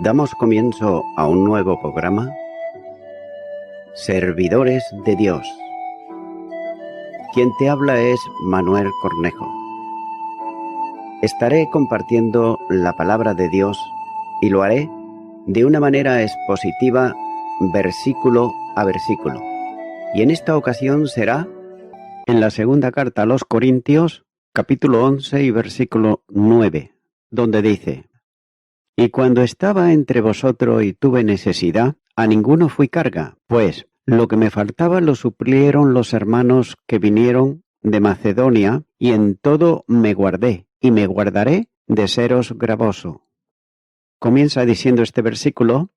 Damos comienzo a un nuevo programa, Servidores de Dios. Quien te habla es Manuel Cornejo. Estaré compartiendo la palabra de Dios y lo haré de una manera expositiva, versículo a versículo. Y en esta ocasión será en la segunda carta a los Corintios, capítulo 11 y versículo 9, donde dice: Y cuando estaba entre vosotros y tuve necesidad, a ninguno fui carga, pues lo que me faltaba lo suplieron los hermanos que vinieron de Macedonia, y en todo me guardé, y me guardaré de seros gravoso. Comienza diciendo este versículo: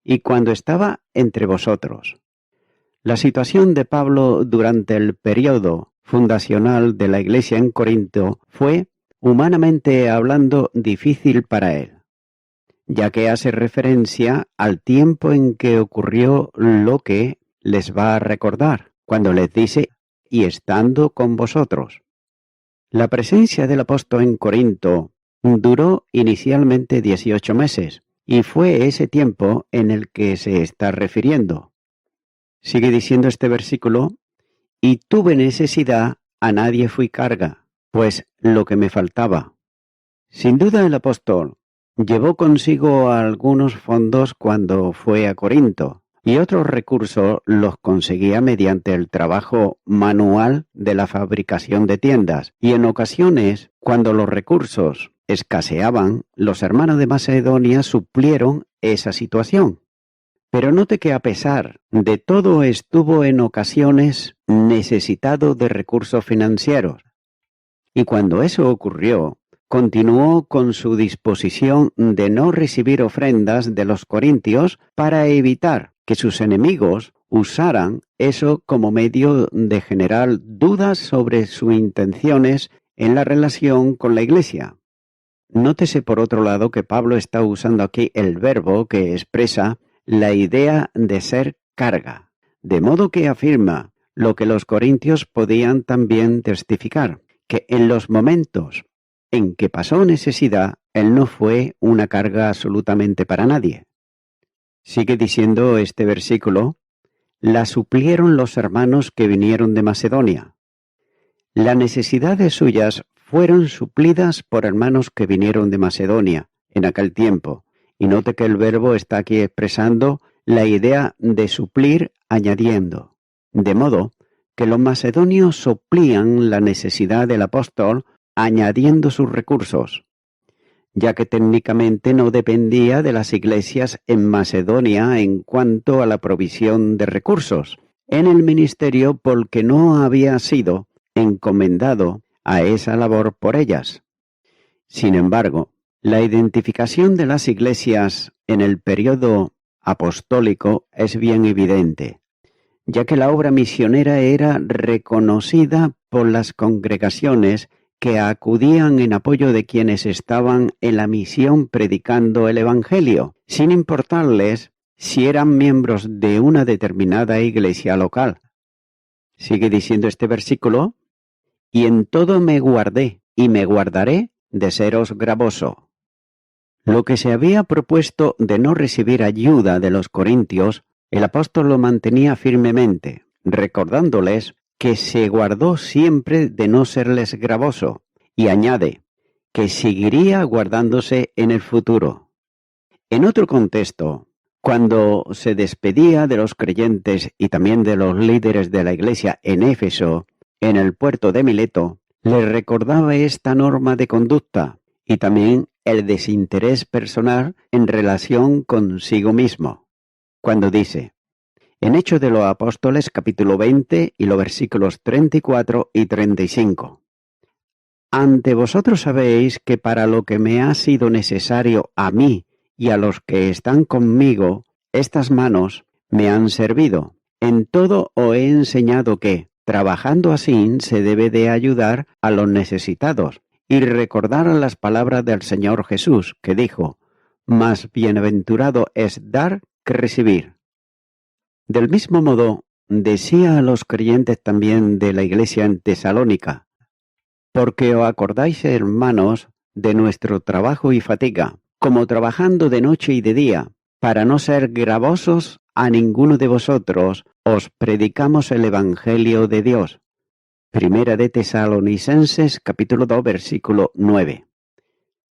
y cuando estaba entre vosotros. La situación de Pablo durante el periodo fundacional de la iglesia en Corinto fue, humanamente hablando, difícil para él, ya que hace referencia al tiempo en que ocurrió lo que les va a recordar, cuando les dice, y estando con vosotros. La presencia del apóstol en Corinto duró inicialmente 18 meses, y fue ese tiempo en el que se está refiriendo. Sigue diciendo este versículo: y tuve necesidad, a nadie fui carga, pues lo que me faltaba. Sin duda el apóstol llevó consigo algunos fondos cuando fue a Corinto, y otros recursos los conseguía mediante el trabajo manual de la fabricación de tiendas, y en ocasiones, cuando los recursos escaseaban, los hermanos de Macedonia suplieron esa situación. Pero note que a pesar de todo estuvo en ocasiones necesitado de recursos financieros, y cuando eso ocurrió, continuó con su disposición de no recibir ofrendas de los corintios para evitar que sus enemigos usaran eso como medio de generar dudas sobre sus intenciones en la relación con la iglesia. Nótese por otro lado que Pablo está usando aquí el verbo que expresa la idea de ser carga, de modo que afirma lo que los corintios podían también testificar, que en los momentos en que pasó necesidad, él no fue una carga absolutamente para nadie. Sigue diciendo este versículo: la suplieron los hermanos que vinieron de Macedonia. Las necesidades suyas fueron suplidas por hermanos que vinieron de Macedonia en aquel tiempo. Y note que el verbo está aquí expresando la idea de suplir añadiendo, de modo que los macedonios suplían la necesidad del apóstol añadiendo sus recursos, ya que técnicamente no dependía de las iglesias en Macedonia en cuanto a la provisión de recursos en el ministerio, porque no había sido encomendado a esa labor por ellas. Sin embargo, la identificación de las iglesias en el periodo apostólico es bien evidente, ya que la obra misionera era reconocida por las congregaciones que acudían en apoyo de quienes estaban en la misión predicando el Evangelio, sin importarles si eran miembros de una determinada iglesia local. Sigue diciendo este versículo: y en todo me guardé, y me guardaré de seros gravoso. Lo que se había propuesto de no recibir ayuda de los corintios, el apóstol lo mantenía firmemente, recordándoles que se guardó siempre de no serles gravoso, y añade que seguiría guardándose en el futuro. En otro contexto, cuando se despedía de los creyentes y también de los líderes de la iglesia en Éfeso, en el puerto de Mileto, les recordaba esta norma de conducta y también el desinterés personal en relación consigo mismo, cuando dice, en Hechos de los Apóstoles, capítulo 20, y los versículos 34 y 35. Ante vosotros sabéis que para lo que me ha sido necesario a mí y a los que están conmigo, estas manos me han servido. En todo os he enseñado que, trabajando así, se debe de ayudar a los necesitados, y recordar las palabras del Señor Jesús, que dijo, más bienaventurado es dar que recibir. Del mismo modo, decía a los creyentes también de la iglesia en Tesalónica, porque os acordáis, hermanos, de nuestro trabajo y fatiga, como trabajando de noche y de día, para no ser gravosos a ninguno de vosotros, os predicamos el Evangelio de Dios. Primera de Tesalonicenses, capítulo 2, versículo 9.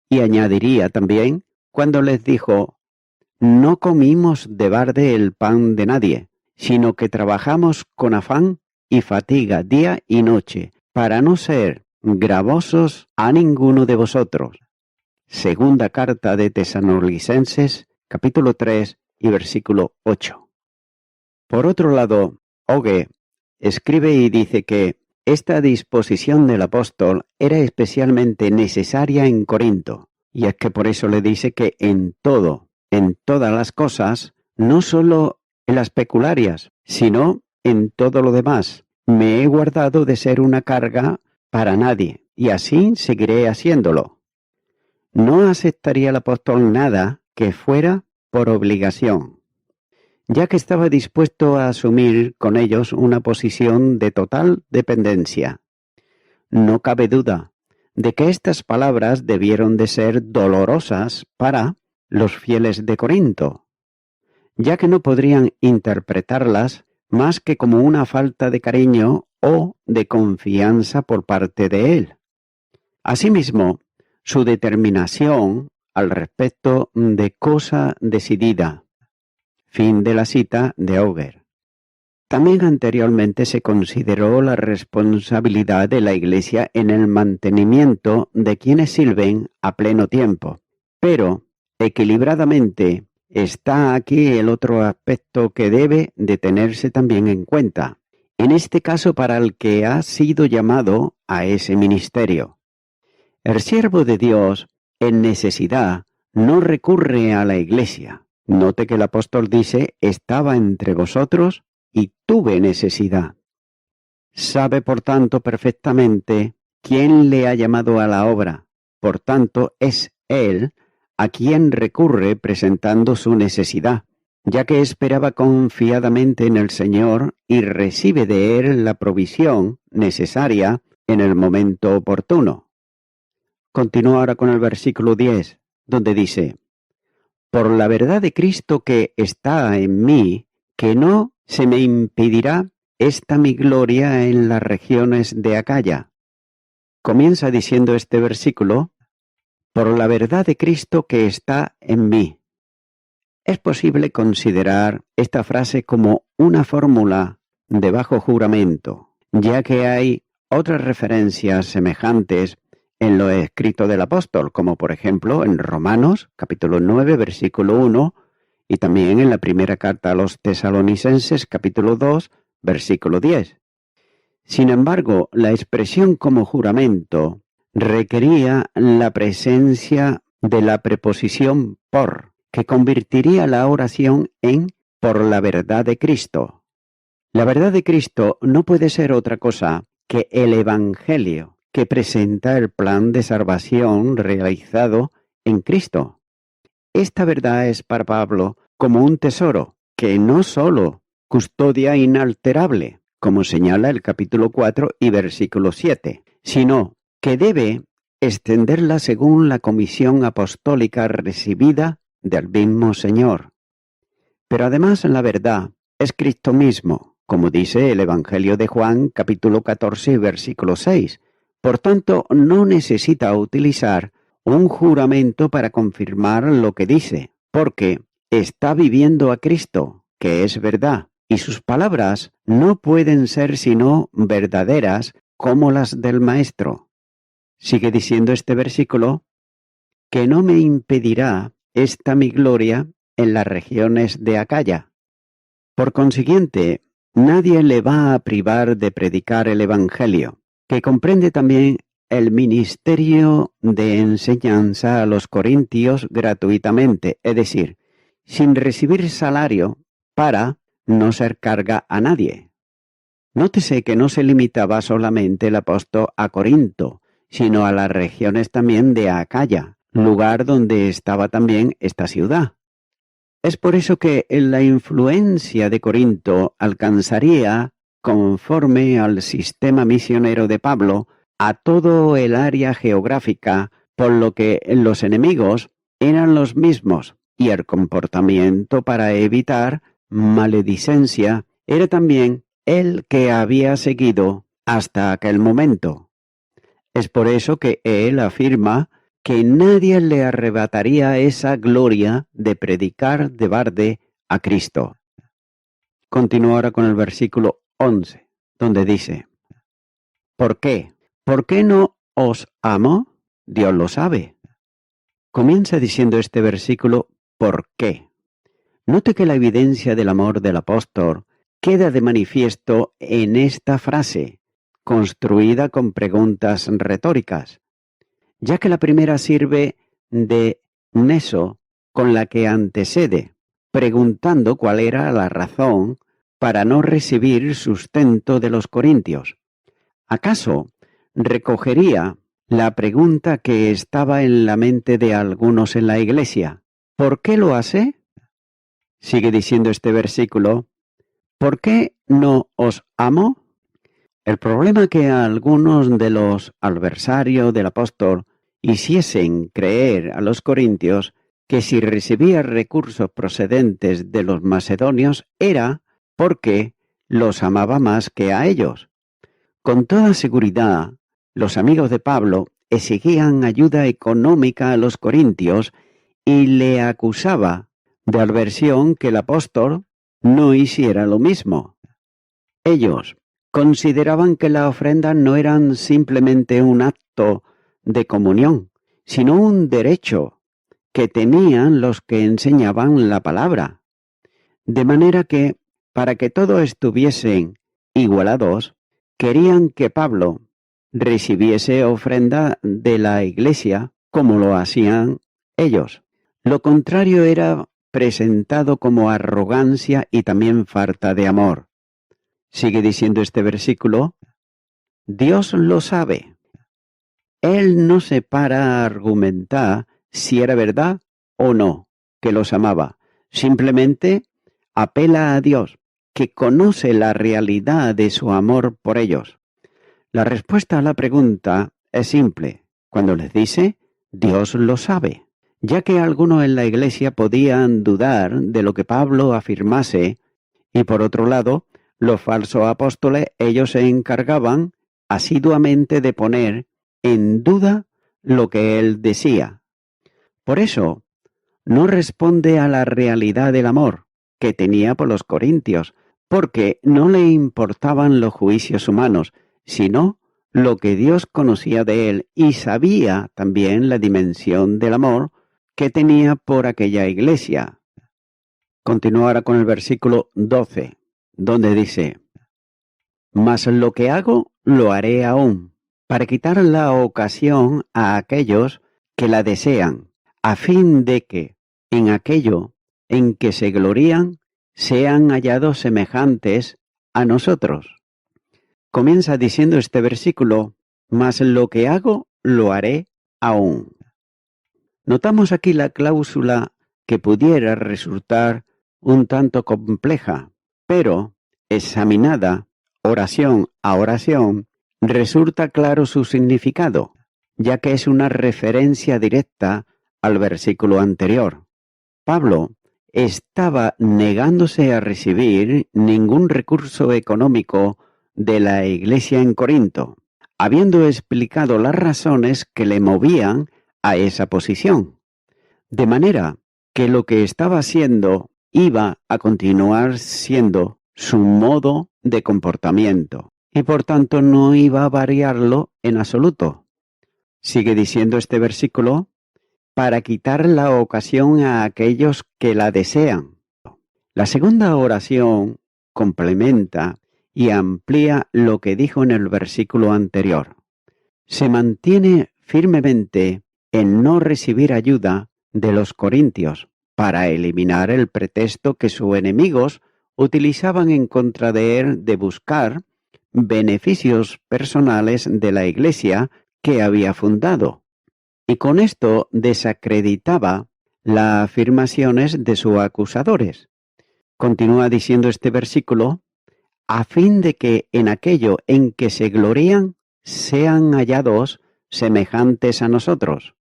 Y añadiría también, cuando les dijo, no comimos de balde el pan de nadie, sino que trabajamos con afán y fatiga día y noche, para no ser gravosos a ninguno de vosotros. Segunda carta de Tesalonicenses, capítulo 3 y versículo 8. Por otro lado, Oge escribe y dice que esta disposición del apóstol era especialmente necesaria en Corinto, y es que por eso le dice que en todas las cosas, no solo en las pecularias, sino en todo lo demás, me he guardado de ser una carga para nadie, y así seguiré haciéndolo. No aceptaría el apóstol nada que fuera por obligación, ya que estaba dispuesto a asumir con ellos una posición de total dependencia. No cabe duda de que estas palabras debieron de ser dolorosas para los fieles de Corinto, ya que no podrían interpretarlas más que como una falta de cariño o de confianza por parte de él. Asimismo, su determinación al respecto de cosa decidida. Fin de la cita de Auger. También anteriormente se consideró la responsabilidad de la Iglesia en el mantenimiento de quienes sirven a pleno tiempo, pero equilibradamente está aquí el otro aspecto que debe de tenerse también en cuenta, en este caso para el que ha sido llamado a ese ministerio. El siervo de Dios, en necesidad, no recurre a la Iglesia. Note que el apóstol dice, estaba entre vosotros y tuve necesidad. Sabe, por tanto, perfectamente quién le ha llamado a la obra. Por tanto, es él a quien recurre presentando su necesidad, ya que esperaba confiadamente en el Señor y recibe de él la provisión necesaria en el momento oportuno. Continúa ahora con el versículo 10, donde dice, por la verdad de Cristo que está en mí, que no se me impedirá esta mi gloria en las regiones de Acaya. Comienza diciendo este versículo, por la verdad de Cristo que está en mí. Es posible considerar esta frase como una fórmula de bajo juramento, ya que hay otras referencias semejantes en lo escrito del apóstol, como por ejemplo en Romanos, capítulo 9, versículo 1, y también en la primera carta a los Tesalonicenses, capítulo 2, versículo 10. Sin embargo, la expresión como juramento requería la presencia de la preposición por, que convertiría la oración en por la verdad de Cristo. La verdad de Cristo no puede ser otra cosa que el Evangelio, que presenta el plan de salvación realizado en Cristo. Esta verdad es para Pablo como un tesoro que no solo custodia inalterable, como señala el capítulo 4 y versículo 7, sino que debe extenderla según la comisión apostólica recibida del mismo Señor. Pero además la verdad es Cristo mismo, como dice el Evangelio de Juan, capítulo 14, versículo 6. Por tanto, no necesita utilizar un juramento para confirmar lo que dice, porque está viviendo a Cristo, que es verdad, y sus palabras no pueden ser sino verdaderas como las del Maestro. Sigue diciendo este versículo, que no me impedirá esta mi gloria en las regiones de Acaya. Por consiguiente, nadie le va a privar de predicar el Evangelio, que comprende también el ministerio de enseñanza a los corintios gratuitamente, es decir, sin recibir salario para no ser carga a nadie. Nótese que no se limitaba solamente el apóstol a Corinto, sino a las regiones también de Acaya, lugar donde estaba también esta ciudad. Es por eso que la influencia de Corinto alcanzaría, conforme al sistema misionero de Pablo, a todo el área geográfica, por lo que los enemigos eran los mismos y el comportamiento para evitar maledicencia era también el que había seguido hasta aquel momento. Es por eso que él afirma que nadie le arrebataría esa gloria de predicar de balde a Cristo. Continúa ahora con el versículo 11, donde dice: ¿por qué? ¿Por qué no os amo? Dios lo sabe. Comienza diciendo este versículo ¿por qué? Note que la evidencia del amor del apóstol queda de manifiesto en esta frase, construida con preguntas retóricas, ya que la primera sirve de neso con la que antecede, preguntando cuál era la razón para no recibir sustento de los corintios. ¿Acaso recogería la pregunta que estaba en la mente de algunos en la iglesia? ¿Por qué lo hace? Sigue diciendo este versículo: ¿por qué no os amo? El problema que a algunos de los adversarios del apóstol hiciesen creer a los corintios que si recibía recursos procedentes de los macedonios era porque los amaba más que a ellos. Con toda seguridad, los amigos de Pablo exigían ayuda económica a los corintios y le acusaba de aversión que el apóstol no hiciera lo mismo. Ellos consideraban que las ofrendas no eran simplemente un acto de comunión, sino un derecho que tenían los que enseñaban la palabra. De manera que, para que todos estuviesen igualados, querían que Pablo recibiese ofrenda de la iglesia como lo hacían ellos. Lo contrario era presentado como arrogancia y también falta de amor. Sigue diciendo este versículo: Dios lo sabe. Él no se para a argumentar si era verdad o no que los amaba. Simplemente apela a Dios, que conoce la realidad de su amor por ellos. La respuesta a la pregunta es simple cuando les dice: Dios lo sabe, ya que algunos en la iglesia podían dudar de lo que Pablo afirmase, y por otro lado, los falsos apóstoles, ellos se encargaban asiduamente de poner en duda lo que él decía. Por eso, no responde a la realidad del amor que tenía por los corintios, porque no le importaban los juicios humanos, sino lo que Dios conocía de él y sabía también la dimensión del amor que tenía por aquella iglesia. Continúa ahora con el versículo 12, donde dice: mas lo que hago lo haré aún, para quitar la ocasión a aquellos que la desean, a fin de que en aquello en que se glorían sean hallados semejantes a nosotros. Comienza diciendo este versículo: mas lo que hago lo haré aún. Notamos aquí la cláusula que pudiera resultar un tanto compleja, pero examinada oración a oración, resulta claro su significado, ya que es una referencia directa al versículo anterior. Pablo estaba negándose a recibir ningún recurso económico de la iglesia en Corinto, habiendo explicado las razones que le movían a esa posición. De manera que lo que estaba haciendo iba a continuar siendo su modo de comportamiento y por tanto no iba a variarlo en absoluto. Sigue diciendo este versículo: para quitar la ocasión a aquellos que la desean. La segunda oración complementa y amplía lo que dijo en el versículo anterior. Se mantiene firmemente en no recibir ayuda de los corintios para eliminar el pretexto que sus enemigos utilizaban en contra de él de buscar beneficios personales de la iglesia que había fundado. Y con esto desacreditaba las afirmaciones de sus acusadores. Continúa diciendo este versículo: a fin de que en aquello en que se glorían sean hallados semejantes a nosotros.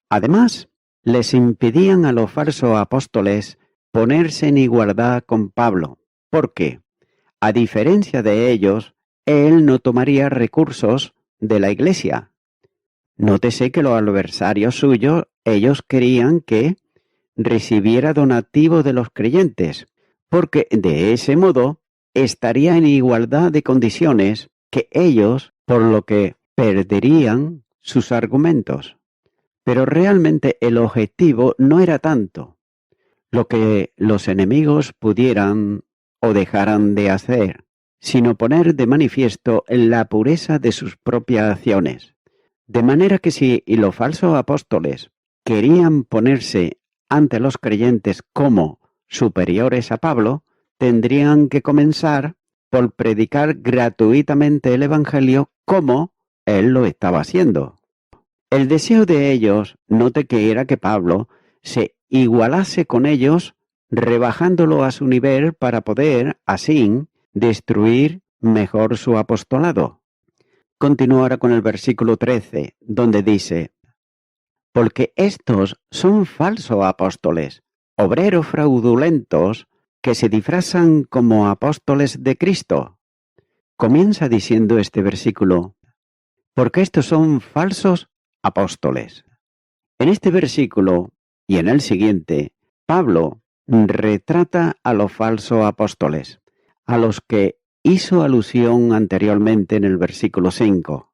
Además, les impedían a los falsos apóstoles ponerse en igualdad con Pablo, porque, a diferencia de ellos, él no tomaría recursos de la Iglesia. Nótese que los adversarios suyos, ellos querían que recibiera donativo de los creyentes, porque de ese modo estaría en igualdad de condiciones que ellos, por lo que perderían sus argumentos. Pero realmente el objetivo no era tanto lo que los enemigos pudieran o dejaran de hacer, sino poner de manifiesto la pureza de sus propias acciones. De manera que si los falsos apóstoles querían ponerse ante los creyentes como superiores a Pablo, tendrían que comenzar por predicar gratuitamente el Evangelio como él lo estaba haciendo. El deseo de ellos, note que era que Pablo se igualase con ellos, rebajándolo a su nivel para poder, así, destruir mejor su apostolado. Continúa ahora con el versículo 13, donde dice: porque estos son falsos apóstoles, obreros fraudulentos que se disfrazan como apóstoles de Cristo. Comienza diciendo este versículo: porque estos son falsos apóstoles. En este versículo y en el siguiente, Pablo retrata a los falsos apóstoles, a los que hizo alusión anteriormente en el versículo 5.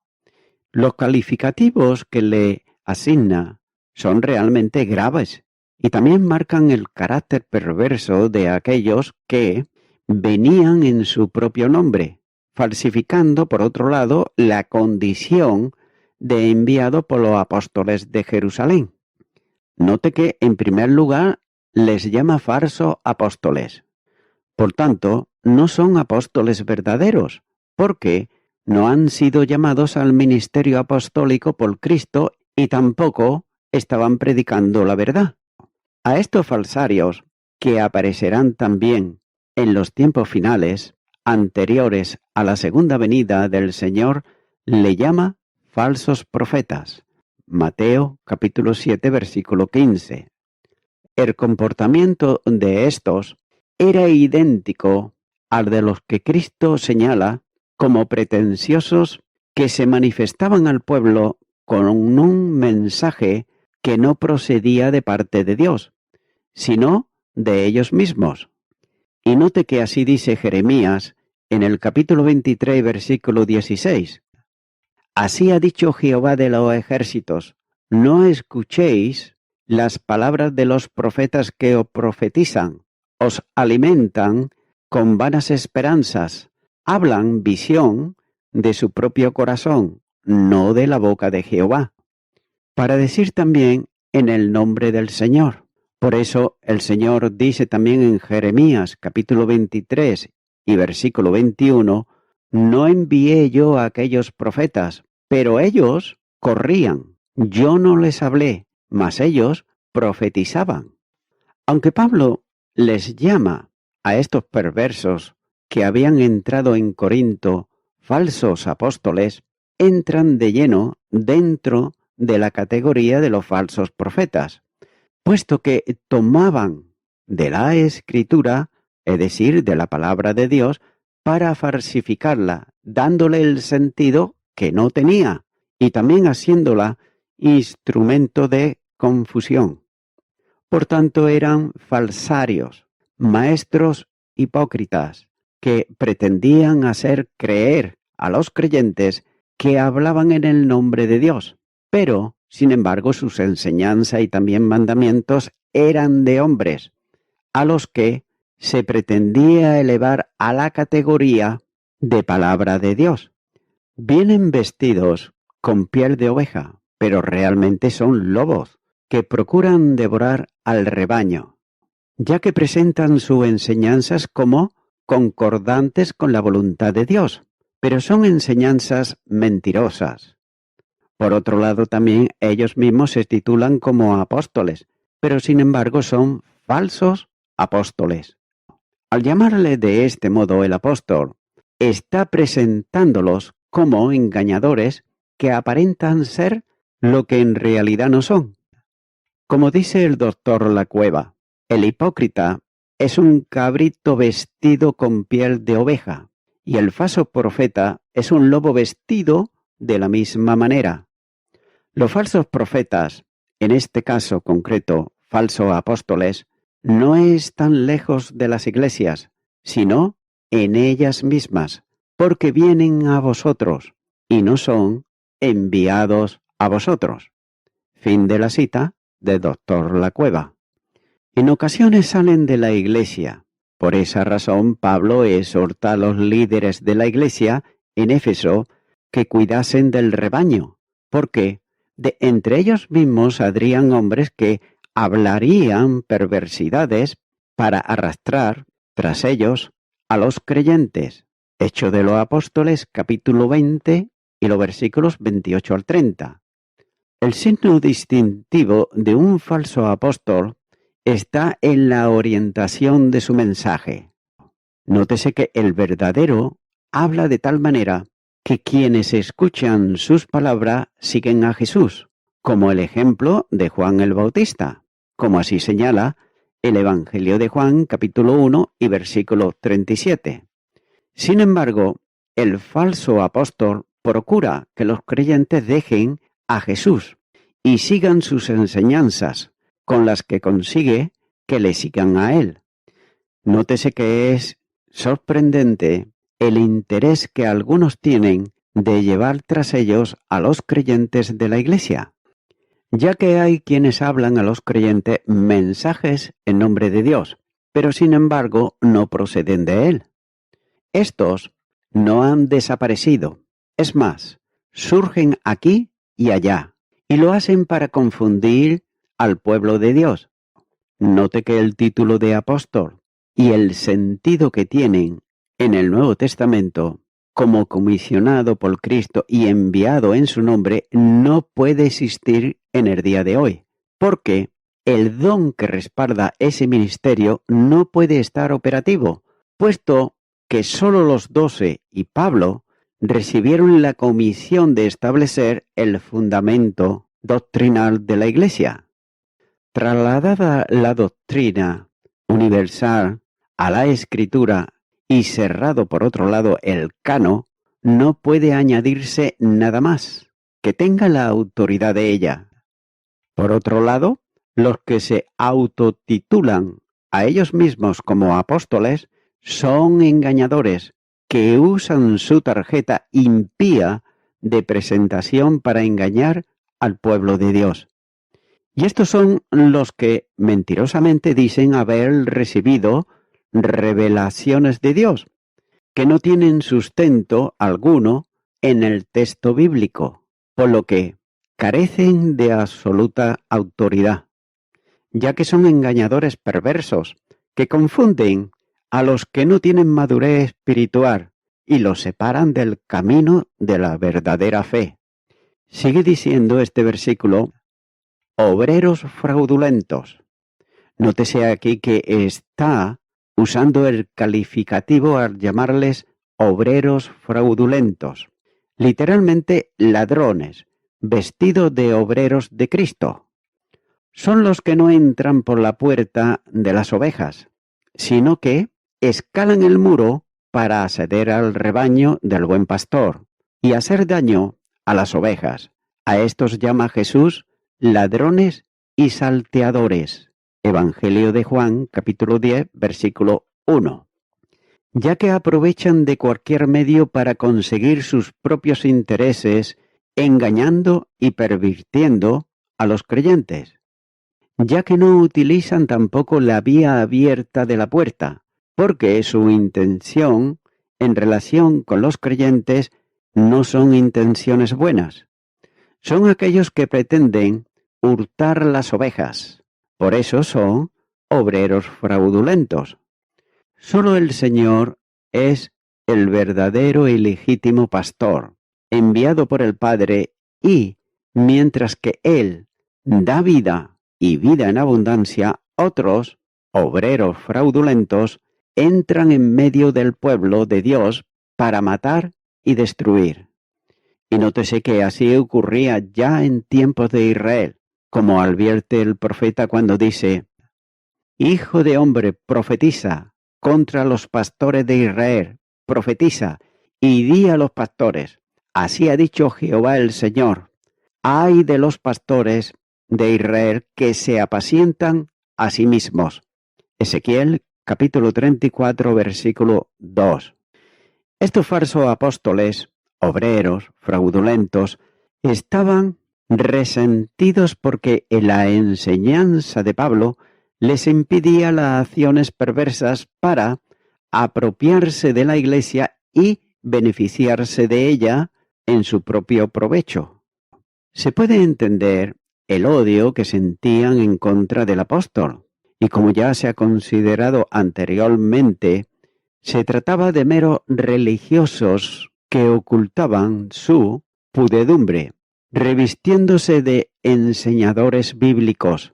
Los calificativos que le asigna son realmente graves y también marcan el carácter perverso de aquellos que venían en su propio nombre, falsificando por otro lado la condición de enviado por los apóstoles de Jerusalén. Note que en primer lugar les llama falsos apóstoles. Por tanto, no son apóstoles verdaderos, porque no han sido llamados al ministerio apostólico por Cristo y tampoco estaban predicando la verdad. A estos falsarios, que aparecerán también en los tiempos finales, anteriores a la segunda venida del Señor, le llama falsos profetas. Mateo capítulo 7, versículo 15. El comportamiento de estos era idéntico al de los que Cristo señala como pretenciosos que se manifestaban al pueblo con un mensaje que no procedía de parte de Dios, sino de ellos mismos. Y note que así dice Jeremías en el capítulo 23, versículo 16. Así ha dicho Jehová de los ejércitos: no escuchéis las palabras de los profetas que os profetizan, os alimentan con vanas esperanzas, hablan visión de su propio corazón, no de la boca de Jehová, para decir también en el nombre del Señor. Por eso el Señor dice también en Jeremías capítulo 23 y versículo 21, no envié yo a aquellos profetas, pero ellos corrían. Yo no les hablé, mas ellos profetizaban. Aunque Pablo les llama a estos perversos que habían entrado en Corinto falsos apóstoles, entran de lleno dentro de la categoría de los falsos profetas, puesto que tomaban de la Escritura, es decir, de la palabra de Dios, para falsificarla, dándole el sentido que no tenía, y también haciéndola instrumento de confusión. Por tanto, eran falsarios, maestros hipócritas, que pretendían hacer creer a los creyentes que hablaban en el nombre de Dios, pero, sin embargo, sus enseñanzas y también mandamientos eran de hombres, a los que se pretendía elevar a la categoría de palabra de Dios. Vienen vestidos con piel de oveja, pero realmente son lobos que procuran devorar al rebaño, ya que presentan sus enseñanzas como concordantes con la voluntad de Dios, pero son enseñanzas mentirosas. Por otro lado, también ellos mismos se titulan como apóstoles, pero sin embargo son falsos apóstoles. Al llamarle de este modo el apóstol, está presentándolos como engañadores que aparentan ser lo que en realidad no son. Como dice el doctor Lacueva, el hipócrita es un cabrito vestido con piel de oveja, y el falso profeta es un lobo vestido de la misma manera. Los falsos profetas, en este caso concreto, falsos apóstoles, no están lejos de las iglesias, sino en ellas mismas, porque vienen a vosotros y no son enviados a vosotros. Fin de la cita de doctor Lacueva. En ocasiones salen de la iglesia. Por esa razón Pablo exhorta a los líderes de la iglesia en Éfeso que cuidasen del rebaño, porque de entre ellos mismos habrían hombres que hablarían perversidades para arrastrar tras ellos a los creyentes. Hechos de los Apóstoles, capítulo 20 y los versículos 28 al 30. El signo distintivo de un falso apóstol está en la orientación de su mensaje. Nótese que el verdadero habla de tal manera que quienes escuchan sus palabras siguen a Jesús, como el ejemplo de Juan el Bautista, como así señala el Evangelio de Juan, capítulo 1 y versículo 37. Sin embargo, el falso apóstol procura que los creyentes dejen a Jesús y sigan sus enseñanzas, con las que consigue que le sigan a él. Nótese que es sorprendente el interés que algunos tienen de llevar tras ellos a los creyentes de la iglesia, ya que hay quienes hablan a los creyentes mensajes en nombre de Dios, pero sin embargo no proceden de él. Estos no han desaparecido, es más, surgen aquí y allá, y lo hacen para confundir al pueblo de Dios. Note que el título de apóstol y el sentido que tienen en el Nuevo Testamento como comisionado por Cristo y enviado en su nombre no puede existir en el día de hoy, porque el don que respalda ese ministerio no puede estar operativo, puesto que solo los 12 y Pablo recibieron la comisión de establecer el fundamento doctrinal de la Iglesia. Trasladada la doctrina universal a la Escritura y cerrado por otro lado el cano, no puede añadirse nada más que tenga la autoridad de ella. Por otro lado, los que se autotitulan a ellos mismos como apóstoles son engañadores que usan su tarjeta impía de presentación para engañar al pueblo de Dios. Y estos son los que mentirosamente dicen haber recibido revelaciones de Dios, que no tienen sustento alguno en el texto bíblico, por lo que carecen de absoluta autoridad, ya que son engañadores perversos que confunden a los que no tienen madurez espiritual y los separan del camino de la verdadera fe. Sigue diciendo este versículo: obreros fraudulentos. Nótese aquí que está usando el calificativo al llamarles obreros fraudulentos, literalmente ladrones, vestidos de obreros de Cristo. Son los que no entran por la puerta de las ovejas, sino que escalan el muro para acceder al rebaño del buen pastor y hacer daño a las ovejas. A estos llama Jesús ladrones y salteadores. Evangelio de Juan, capítulo 10, versículo 1. Ya que aprovechan de cualquier medio para conseguir sus propios intereses, engañando y pervirtiendo a los creyentes. Ya que no utilizan tampoco la vía abierta de la puerta, porque su intención en relación con los creyentes no son intenciones buenas. Son aquellos que pretenden hurtar las ovejas. Por eso son obreros fraudulentos. Solo el Señor es el verdadero y legítimo pastor, enviado por el Padre, y, mientras que Él da vida y vida en abundancia, otros, obreros fraudulentos, entran en medio del pueblo de Dios para matar y destruir. Y nótese que así ocurría ya en tiempos de Israel. como advierte el profeta cuando dice: Hijo de hombre, profetiza contra los pastores de Israel, profetiza y di a los pastores, así ha dicho Jehová el Señor, ay de los pastores de Israel que se apacientan a sí mismos. Ezequiel capítulo 34, versículo 2. Estos falsos apóstoles, obreros, fraudulentos, estaban resentidos porque en la enseñanza de Pablo les impedía las acciones perversas para apropiarse de la iglesia y beneficiarse de ella en su propio provecho. Se puede entender el odio que sentían en contra del apóstol, y como ya se ha considerado anteriormente, se trataba de meros religiosos que ocultaban su pudedumbre, revistiéndose de enseñadores bíblicos.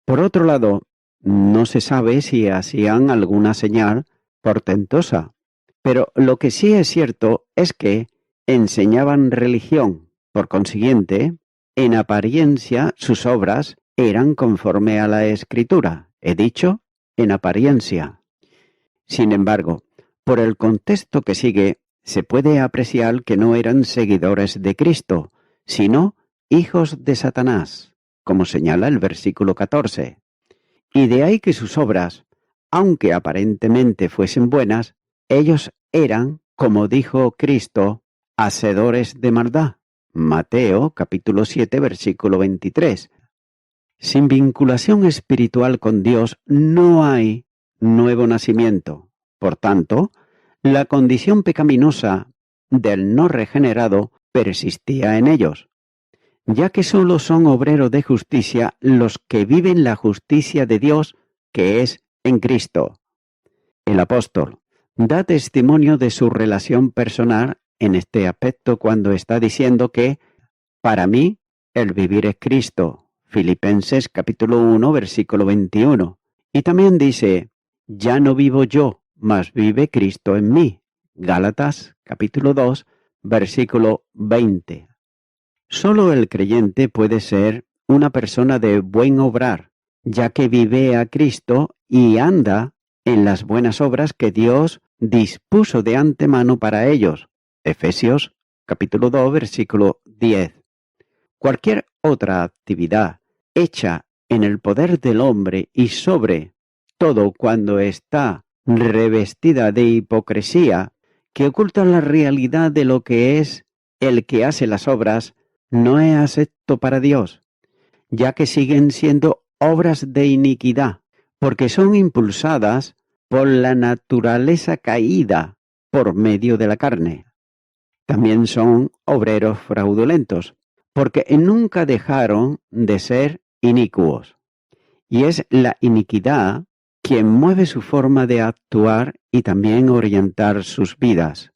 Por otro lado, no se sabe si hacían alguna señal portentosa, pero lo que sí es cierto es que enseñaban religión. Por consiguiente, en apariencia sus obras eran conforme a la Escritura. He dicho, en apariencia. Sin embargo, por el contexto que sigue, se puede apreciar que no eran seguidores de Cristo, sino hijos de Satanás, como señala el versículo 14. Y de ahí que sus obras, aunque aparentemente fuesen buenas, ellos eran, como dijo Cristo, hacedores de maldad. Mateo capítulo 7, versículo 23. Sin vinculación espiritual con Dios no hay nuevo nacimiento. Por tanto, la condición pecaminosa del no regenerado persistía en ellos, ya que sólo son obreros de justicia los que viven la justicia de Dios que es en Cristo. El apóstol da testimonio de su relación personal en este aspecto cuando está diciendo que para mí el vivir es Cristo. Filipenses capítulo 1, versículo 21. Y también dice, ya no vivo yo, mas vive Cristo en mí. Gálatas capítulo 2, versículo 20. Solo el creyente puede ser una persona de buen obrar, ya que vive a Cristo y anda en las buenas obras que Dios dispuso de antemano para ellos. Efesios capítulo 2, versículo 10. Cualquier otra actividad hecha en el poder del hombre y sobre todo cuando está revestida de hipocresía que oculta la realidad de lo que es el que hace las obras, no es acepto para Dios, ya que siguen siendo obras de iniquidad, porque son impulsadas por la naturaleza caída por medio de la carne. También son obreros fraudulentos, porque nunca dejaron de ser inicuos. Y es la iniquidad quien mueve su forma de actuar y también orientar sus vidas.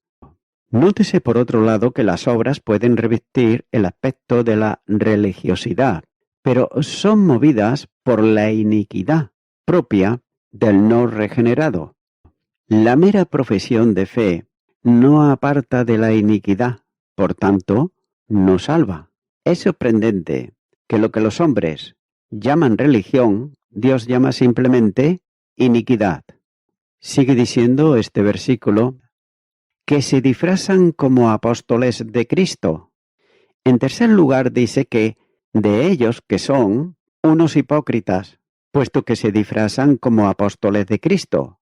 Nótese por otro lado que las obras pueden revestir el aspecto de la religiosidad, pero son movidas por la iniquidad propia del no regenerado. La mera profesión de fe no aparta de la iniquidad, por tanto, no salva. Es sorprendente que lo que los hombres llaman religión, Dios llama simplemente iniquidad. Sigue diciendo este versículo, que se disfrazan como apóstoles de Cristo. En tercer lugar dice que de ellos que son unos hipócritas, puesto que se disfrazan como apóstoles de Cristo.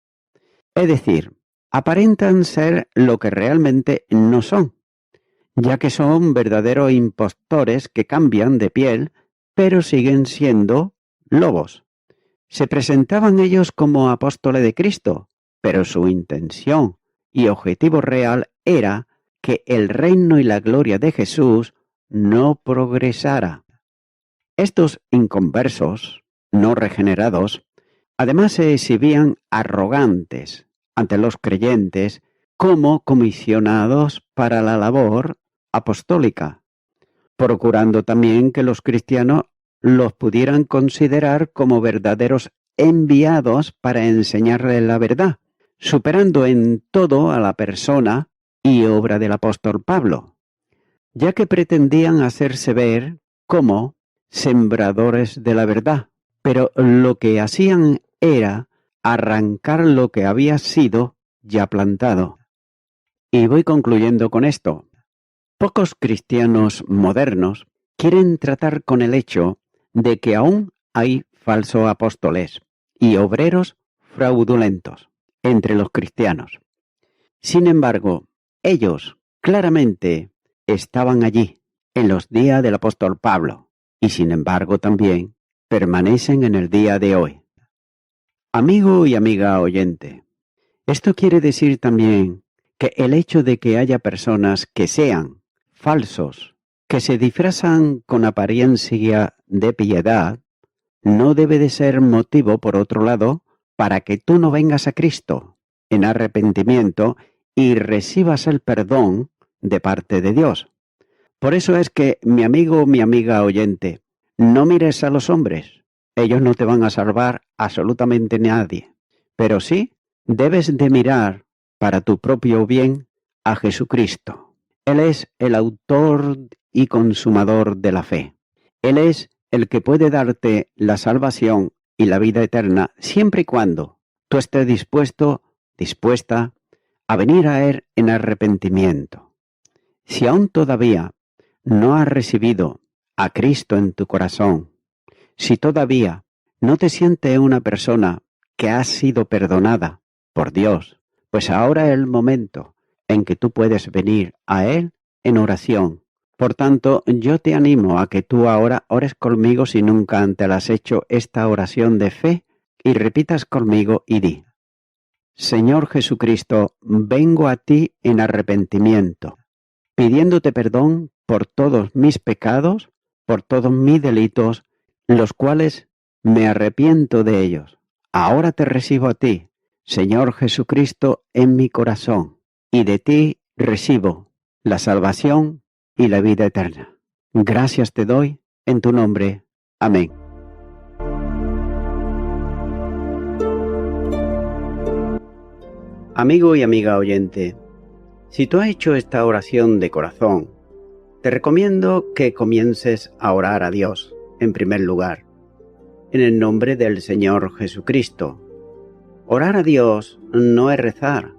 Es decir, aparentan ser lo que realmente no son, ya que son verdaderos impostores que cambian de piel, pero siguen siendo lobos. Se presentaban ellos como apóstoles de Cristo, pero su intención y objetivo real era que el reino y la gloria de Jesús no progresara. Estos inconversos, no regenerados, además se exhibían arrogantes ante los creyentes como comisionados para la labor apostólica, procurando también que los cristianos los pudieran considerar como verdaderos enviados para enseñarles la verdad, superando en todo a la persona y obra del apóstol Pablo, ya que pretendían hacerse ver como sembradores de la verdad, pero lo que hacían era arrancar lo que había sido ya plantado. Y voy concluyendo con esto. Pocos cristianos modernos quieren tratar con el hecho de que aún hay falsos apóstoles y obreros fraudulentos entre los cristianos. Sin embargo, ellos claramente estaban allí en los días del apóstol Pablo y sin embargo también permanecen en el día de hoy. Amigo y amiga oyente, esto quiere decir también que el hecho de que haya personas que sean falsos, que se disfrazan con apariencia de piedad, no debe de ser motivo, por otro lado, para que tú no vengas a Cristo en arrepentimiento y recibas el perdón de parte de Dios. Por eso es que, mi amigo, mi amiga oyente, no mires a los hombres. Ellos no te van a salvar absolutamente nadie. Pero sí debes de mirar para tu propio bien a Jesucristo. Él es el autor y consumador de la fe. Él es el que puede darte la salvación y la vida eterna siempre y cuando tú estés dispuesta a venir a Él en arrepentimiento. Si aún todavía no has recibido a Cristo en tu corazón, si todavía no te sientes una persona que ha sido perdonada por Dios, pues ahora es el momento en que tú puedes venir a Él en oración. Por tanto, yo te animo a que tú ahora ores conmigo si nunca antes has hecho esta oración de fe y repitas conmigo y di: Señor Jesucristo, vengo a ti en arrepentimiento, pidiéndote perdón por todos mis pecados, por todos mis delitos, los cuales me arrepiento de ellos. Ahora te recibo a ti, Señor Jesucristo, en mi corazón, y de ti recibo la salvación y la vida eterna. Gracias te doy en tu nombre. Amén. Amigo y amiga oyente, si tú has hecho esta oración de corazón, te recomiendo que comiences a orar a Dios, en primer lugar, en el nombre del Señor Jesucristo. Orar a Dios no es rezar,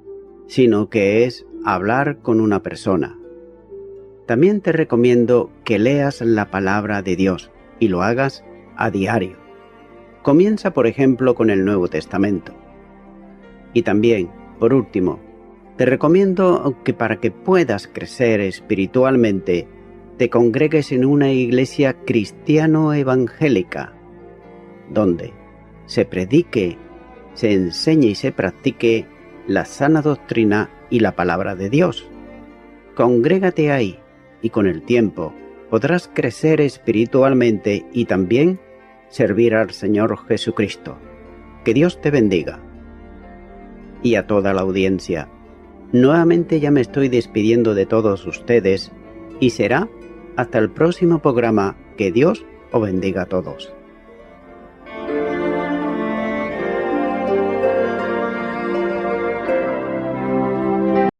sino que es hablar con una persona. También te recomiendo que leas la palabra de Dios y lo hagas a diario. Comienza, por ejemplo, con el Nuevo Testamento. Y también, por último, te recomiendo que para que puedas crecer espiritualmente, te congregues en una iglesia cristiano-evangélica, donde se predique, se enseñe y se practique la sana doctrina y la palabra de Dios. Congrégate ahí y con el tiempo podrás crecer espiritualmente y también servir al Señor Jesucristo. Que Dios te bendiga. Y a toda la audiencia, nuevamente ya me estoy despidiendo de todos ustedes y será hasta el próximo programa. Que Dios os bendiga a todos.